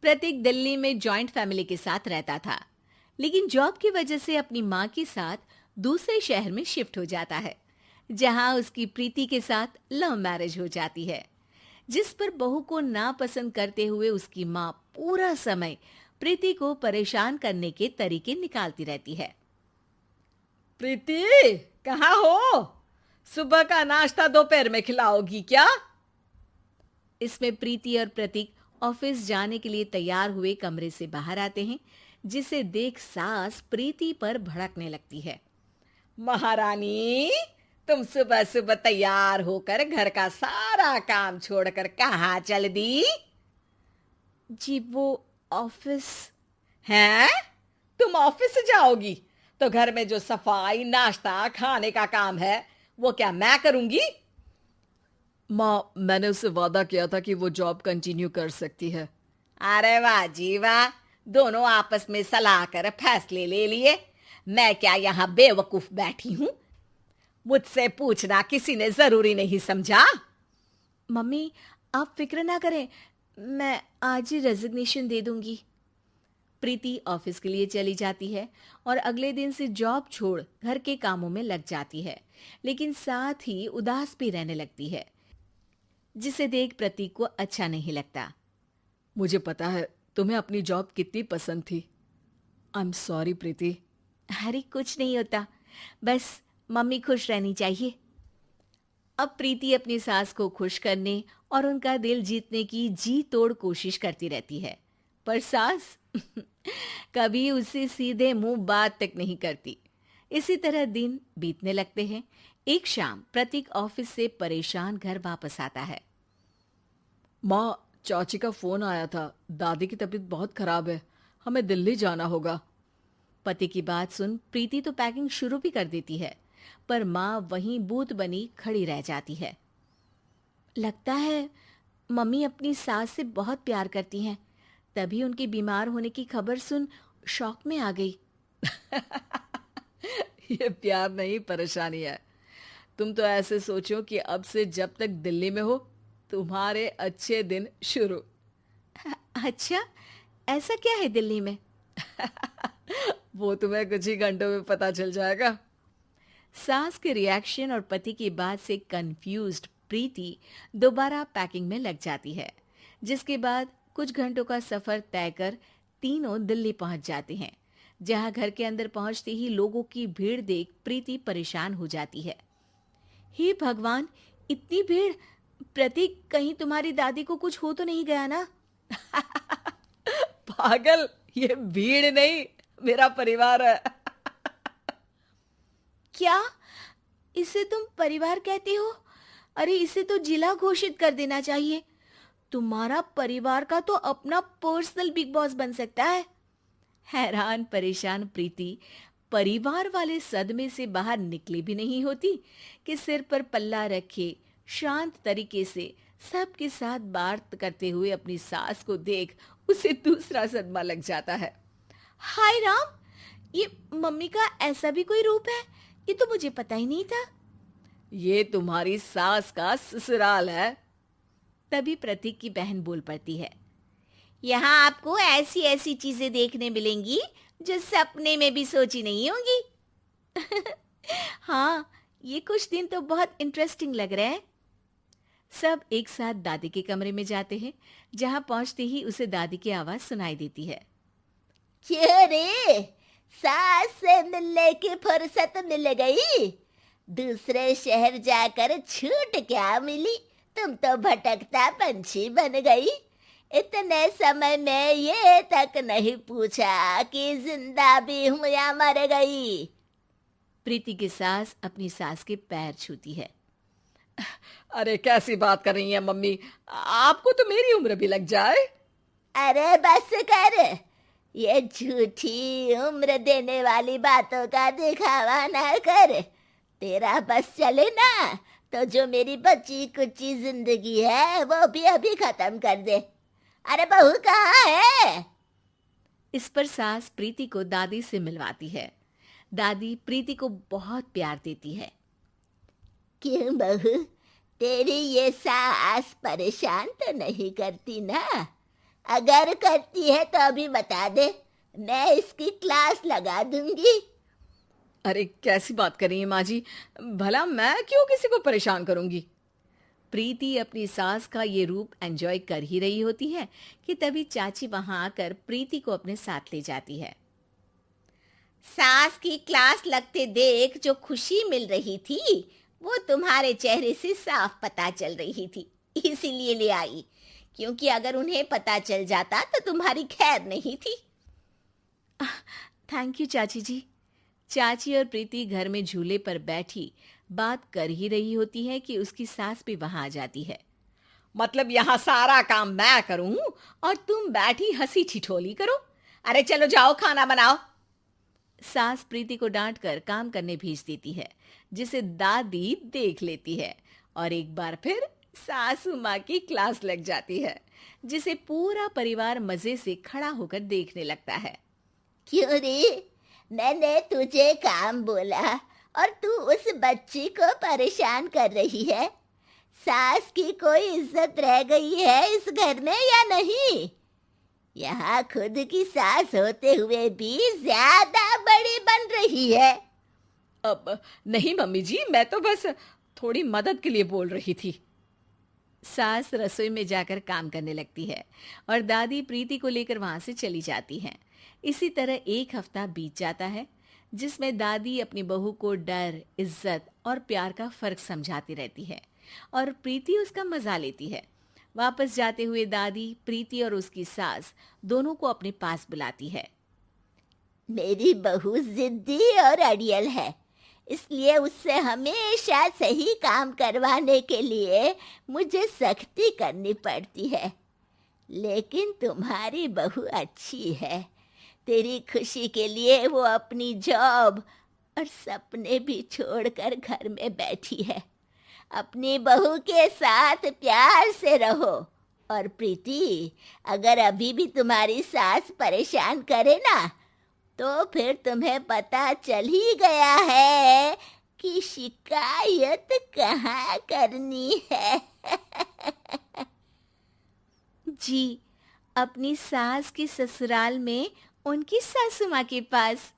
प्रतीक दिल्ली में joint family के साथ रहता था, लेकिन जॉब की वजह से अपनी माँ के साथ दूसरे शहर में शिफ्ट हो जाता है, जहाँ उसकी प्रीति के साथ लव मैरिज हो जाती है, जिस पर बहू को नापसंद करते हुए उसकी माँ पूरा समय प्रीति को परेशान करने के तरीके निकालती रहती है। प्रीति, कहाँ हो? सुबह का नाश्ता दोपहर में खिलाओगी क्या? इसमें प्रीति और प्रतीक ऑफिस जाने के लिए तैयार हुए कमरे से बाहर आते हैं, जिसे देख सास प्रीति पर भड़कने लगती है। महारानी, तुम सुबह सुबह तैयार होकर घर का सारा काम छोड़कर कहाँ चल दी? जी वो ऑफिस। हैं? तुम ऑफिस से जाओगी तो घर में जो सफाई, नाश्ता, खाने का काम है वो क्या मैं करूंगी? माँ, मैंने उससे वादा किया था कि वो जॉब कंटिन्यू कर सकती है। अरे वाह जी वाह, दोनों आपस में सलाह कर फैसले ले लिए। मैं क्या यहाँ बेवकूफ बैठी हूँ? मुझसे पूछना किसी ने जरूरी नहीं समझा? मम्मी, आप फिक्र ना करें, मैं आज ही रेजिग्नेशन दे दूंगी। प्रीति ऑफिस के लिए चली जाती है और अगले दिन से जॉब छोड़ घर के कामों में लग जाती है, लेकिन साथ ही उदास भी रहने लगती है, जिसे देख प्रतीक को अच्छा नहीं लगता। मुझे पता है तुम्हें अपनी जॉब कितनी पसंद थी। आई एम सॉरी प्रीति। अरे कुछ नहीं होता, बस मम्मी खुश रहनी चाहिए। अब प्रीति अपनी सास को खुश करने और उनका दिल जीतने की जी तोड़ कोशिश करती रहती है, पर सास कभी उससे सीधे मुंह बात तक नहीं करती। इसी तरह दिन बीतने लगते हैं। एक शाम प्रतीक ऑफिस से परेशान घर वापस आता है। माँ, चाची का फोन आया था। दादी की तबीयत बहुत खराब है, हमें दिल्ली जाना होगा। पति की बात सुन प्रीति तो पैकिंग शुरू भी कर देती है, पर माँ वहीं बूत बनी खड़ी रह जाती है। लगता है मम्मी अपनी सास से बहुत प्यार करती हैं, तभी उनके बीमार होने की खबर सुन शॉक में आ गई। ये प्यार नहीं, परेशानी है। तुम तो ऐसे सोचो कि अब से जब तक दिल्ली में हो तुम्हारे अच्छे दिन शुरू। अच्छा, ऐसा क्या है दिल्ली में? वो तुम्हें कुछ ही घंटों में पता चल जाएगा। सास के रिएक्शन और पति की बात से कंफ्यूज्ड प्रीति दोबारा पैकिंग में लग जाती है, जिसके बाद कुछ घंटों का सफर तय कर तीनों दिल्ली पहुंच जाते हैं, जहां घर के अंदर पहुंचते ही लोगों की भीड़ देख प्रीति परेशान हो जाती है। हे भगवान, इतनी भीड़! प्रतीक, कहीं तुम्हारी दादी को कुछ हो तो नहीं गया ना? पागल, ये भीड़ नहीं, मेरा परिवार है। क्या? इसे तुम परिवार कहते हो? अरे इसे तो जिला घोषित कर देना चाहिए। तुम्हारा परिवार का तो अपना पर्सनल बिग बॉस बन सकता है। हैरान परेशान प्रीति परिवार वाले सदमे से बाहर निकली भी नहीं होती कि सिर पर पल्ला रखे शांत तरीके से सबके साथ बात करते हुए अपनी सास को देख उसे दूसरा सदमा लग जाता है। हाय राम, ये मम्मी का ऐसा भी कोई रूप है? ये तो मुझे पता ही नहीं था। ये तुम्हारी सास का ससुराल है। तभी प्रतीक की बहन बोल पड़ती है। यहाँ आपको ऐसी ऐसी चीजें देखने मिलेंगी जो सपने में भी सोची नहीं होंगी। हाँ, ये कुछ दिन तो बहुत इंटरेस्टिंग लग रहे हैं। सब एक साथ दादी के कमरे में जाते हैं, जहाँ पहुंचते ही उसे दादी की आवाज सुनाई देती है। क्यों रे, सास से मिलने की फुर्सत मिल गई? दूसरे शहर जाकर छूट क्या मिली? तुम तो भटकता पंछी बन गई। इतने समय में ये तक नहीं पूछा कि जिंदा भी हूं या मर गई। प्रीति की सास अपनी सास के पैर छूती है। अरे कैसी बात कर रही हैं मम्मी, आपको तो मेरी उम्र भी लग जाए। अरे बस कर, ये झूठी उम्र देने वाली बातों का दिखावा ना कर। तेरा बस चले ना तो जो मेरी बची कुची जिंदगी है वो भी अभी खत्म कर दे। अरे बहू कहाँ है? इस पर सास प्रीति को दादी से मिलवाती है। दादी प्रीति को बहुत प्यार देती है। क्यों बहू, तेरी ये सास परेशान तो नहीं करती ना? अगर करती है तो अभी बता दे, मैं इसकी क्लास लगा दूंगी। अरे कैसी बात कर रही हैं माँ जी, भला मैं क्यों किसी को परेशान करूंगी। प्रीति अपनी सास का ये रूप एंजॉय कर ही रही होती है कि तभी चाची वहां आकर प्रीति को अपने साथ ले जाती है। सास की क्लास लगते देख जो खुशी मिल रही थी वो तुम्हारे चेहरे से साफ पता चल रही थी, इसीलिए ले आई, क्योंकि अगर उन्हें पता चल जाता तो तुम्हारी खैर नहीं थी। थैंक यू चाची जी। चाची और प्रीति घर में झूले पर बैठी बात कर ही रही होती है कि उसकी सास भी वहां आ जाती है। मतलब यहाँ सारा काम मैं करूं और तुम बैठी हंसी ठिठोली करो? अरे चलो जाओ खाना बनाओ। सास प्रीति को डांटकर काम करने भेज देती है, जिसे दादी देख लेती है और एक बार फिर सासू माँ की क्लास लग जाती है, जिसे पूरा परिवार मजे से खड़ा होकर देखने लगता है। क्यों रे, मैंने तुझे काम बोला और तू उस बच्ची को परेशान कर रही है? सास की कोई इज्जत रह गई है इस घर में या नहीं? यहाँ खुद की सास होते हुए भी ज्यादा बड़ी बन रही है। अब नहीं मम्मी जी, मैं तो बस थोड़ी मदद के लिए बोल रही थी। सास रसोई में जाकर काम करने लगती है और दादी प्रीति को लेकर वहां से चली जाती हैं। इसी तरह एक हफ्ता बीत जाता है, जिसमें दादी अपनी बहू को डर, इज्जत और प्यार का फर्क समझाती रहती है और प्रीति उसका मजा लेती है। वापस जाते हुए दादी प्रीति और उसकी सास दोनों को अपने पास बुलाती है। मेरी बहू जिद्दी और अड़ियल है, इसलिए उससे हमेशा सही काम करवाने के लिए मुझे सख्ती करनी पड़ती है। लेकिन तुम्हारी बहू अच्छी है, तेरी खुशी के लिए वो अपनी जॉब और सपने भी छोड़कर घर में बैठी है। अपनी बहू के साथ प्यार से रहो। और प्रीति, अगर अभी भी तुम्हारी सास परेशान करे ना, तो फिर तुम्हें पता चल ही गया है कि शिकायत कहाँ करनी है। जी, अपनी सास के ससुराल में उनकी सासू माँ के पास।